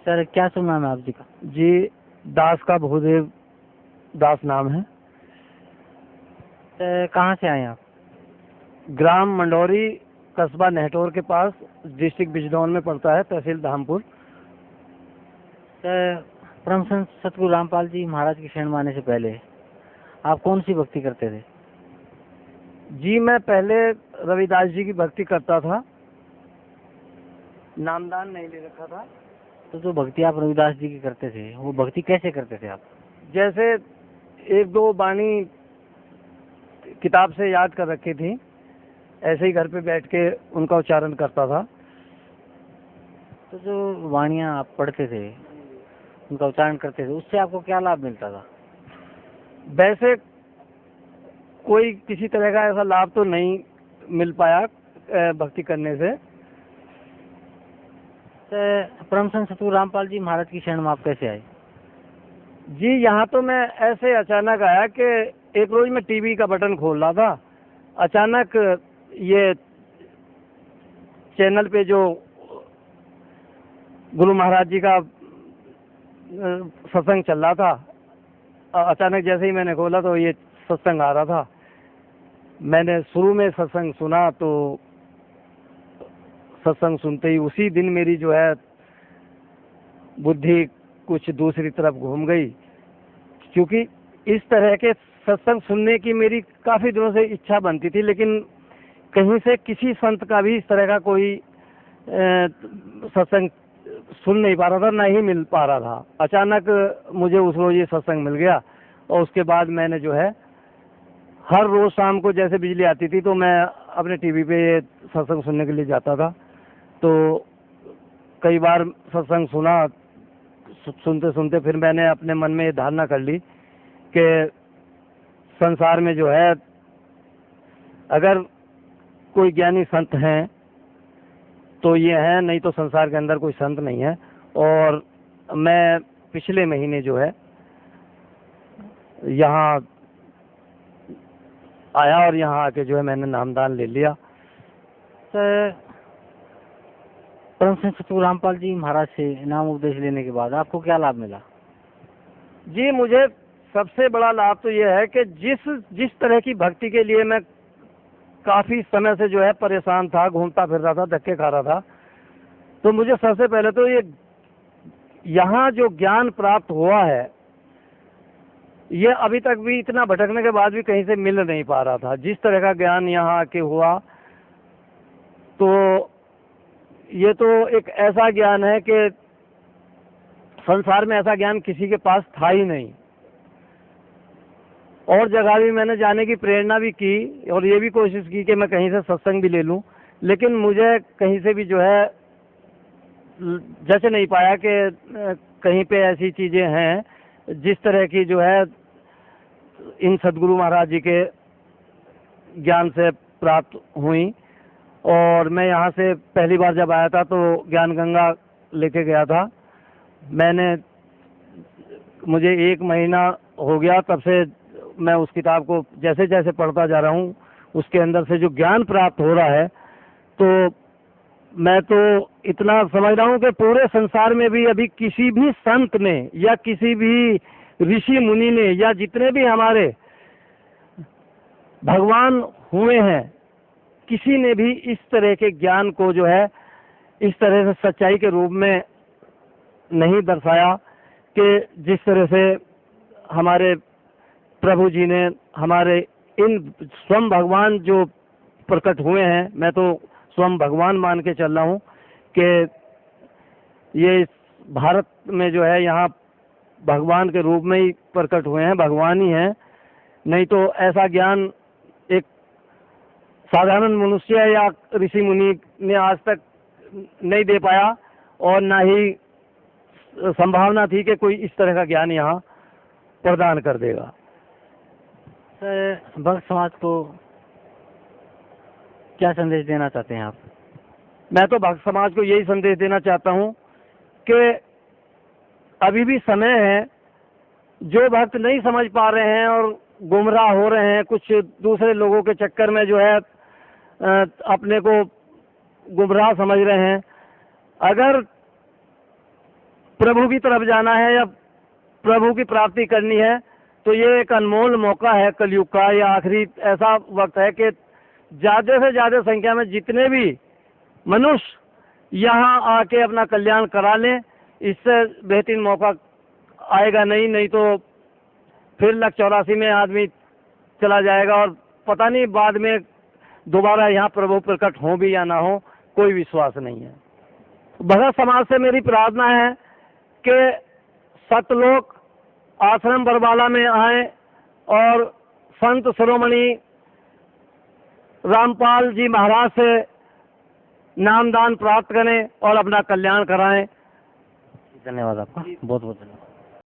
Sir क्या शुभ नाम है आप जी का? जी, दास का भूदेव दास नाम है। सर कहाँ से आए आप? ग्राम मंडौरी, कस्बा नेहटोर के पास, डिस्ट्रिक्ट बिजनौर में पड़ता है, तहसील धामपुर। सर परम संत सतगुरु रामपाल जी महाराज की शरण में आने से पहले आप कौन सी भक्ति करते थे? जी, मैं पहले रविदास जी की भक्ति करता था, नामदान नहीं ले रखा था। तो जो भक्ति आप रविदास जी की करते थे वो भक्ति कैसे करते थे आप? जैसे एक दो बाणी किताब से याद कर रखी थी, ऐसे ही घर पे बैठ के उनका उच्चारण करता था। तो जो वाणियाँ आप पढ़ते थे उनका उच्चारण करते थे उससे आपको क्या लाभ मिलता था? वैसे कोई किसी तरह का ऐसा लाभ तो नहीं मिल पाया भक्ति करने से। सर परम संत सतगुरु रामपाल जी महाराज की शरण में आप कैसे आए? जी, यहाँ तो मैं ऐसे अचानक आया कि एक रोज मैं टीवी का बटन खोल रहा था, अचानक ये चैनल पे जो गुरु महाराज जी का सत्संग चल रहा था, अचानक जैसे ही मैंने खोला तो ये सत्संग आ रहा था। मैंने शुरू में सत्संग सुना तो सत्संग सुनते ही उसी दिन मेरी जो है बुद्धि कुछ दूसरी तरफ घूम गई, क्योंकि इस तरह के सत्संग सुनने की मेरी काफ़ी दिनों से इच्छा बनती थी, लेकिन कहीं से किसी संत का भी इस तरह का कोई सत्संग सुन नहीं पा रहा था, ना ही मिल पा रहा था। अचानक मुझे उस रोज ये सत्संग मिल गया और उसके बाद मैंने जो है हर रोज शाम को जैसे बिजली आती थी तो मैं अपने टीवी पे ये सत्संग सुनने के लिए जाता था। तो कई बार सत्संग सुना, सुनते सुनते फिर मैंने अपने मन में ये धारणा कर ली कि संसार में जो है अगर कोई ज्ञानी संत हैं तो ये हैं, नहीं तो संसार के अंदर कोई संत नहीं है। और मैं पिछले महीने जो है यहाँ आया और यहाँ आके जो है मैंने नामदान ले लिया। सर परम संत सतगुरु रामपाल जी महाराज से नाम उपदेश लेने के बाद आपको क्या लाभ मिला? जी, मुझे सबसे बड़ा लाभ तो ये है कि जिस तरह की भक्ति के लिए मैं काफ़ी समय से जो है परेशान था, घूमता फिर रहा था, धक्के खा रहा था, तो मुझे सबसे पहले तो ये यहाँ जो ज्ञान प्राप्त हुआ है ये अभी तक भी इतना भटकने के बाद भी कहीं से मिल नहीं पा रहा था। जिस तरह का ज्ञान यहाँ आके हुआ तो ये तो एक ऐसा ज्ञान है कि संसार में ऐसा ज्ञान किसी के पास था ही नहीं। और जगह भी मैंने जाने की प्रेरणा भी की और ये भी कोशिश की कि मैं कहीं से सत्संग भी ले लूं, लेकिन मुझे कहीं से भी जो है जच नहीं पाया कि कहीं पे ऐसी चीज़ें हैं जिस तरह की जो है इन सदगुरु महाराज जी के ज्ञान से प्राप्त हुई। और मैं यहाँ से पहली बार जब आया था तो ज्ञान गंगा लेके गया था मैंने, मुझे 1 महीना हो गया, तब से मैं उस किताब को जैसे जैसे पढ़ता जा रहा हूँ उसके अंदर से जो ज्ञान प्राप्त हो रहा है, तो मैं तो इतना समझ रहा हूँ कि पूरे संसार में भी अभी किसी भी संत ने या किसी भी ऋषि मुनि ने या जितने भी हमारे भगवान हुए हैं, किसी ने भी इस तरह के ज्ञान को जो है इस तरह से सच्चाई के रूप में नहीं दर्शाया कि जिस तरह से हमारे प्रभु जी ने, हमारे इन स्वयं भगवान जो प्रकट हुए हैं, मैं तो स्वयं भगवान मान के चल रहा हूँ कि ये इस भारत में जो है यहाँ भगवान के रूप में ही प्रकट हुए हैं, भगवान ही हैं। नहीं तो ऐसा ज्ञान एक साधारण मनुष्य या ऋषि मुनि ने आज तक नहीं दे पाया और ना ही संभावना थी कि कोई इस तरह का ज्ञान यहाँ प्रदान कर देगा। सर भक्त समाज को क्या संदेश देना चाहते हैं आप? मैं तो भक्त समाज को यही संदेश देना चाहता हूँ कि अभी भी समय है, जो भक्त नहीं समझ पा रहे हैं और गुमराह हो रहे हैं, कुछ दूसरे लोगों के चक्कर में जो है अपने को गुमराह समझ रहे हैं, अगर प्रभु की तरफ जाना है या प्रभु की प्राप्ति करनी है, तो ये एक अनमोल मौका है कलयुग का। ये आखिरी ऐसा वक्त है कि ज़्यादा से ज़्यादा संख्या में जितने भी मनुष्य यहाँ आके अपना कल्याण करा लें, इससे बेहतरीन मौका आएगा नहीं तो फिर 184 में आदमी चला जाएगा और पता नहीं बाद में दोबारा यहाँ प्रभु प्रकट हो भी या ना हो, कोई विश्वास नहीं है। भगत समाज से मेरी प्रार्थना है कि सतलोक आश्रम बरवाला में आए और संत शिरोमणि रामपाल जी महाराज से नामदान प्राप्त करें और अपना कल्याण कराएं। धन्यवाद आपका, बहुत बहुत धन्यवाद।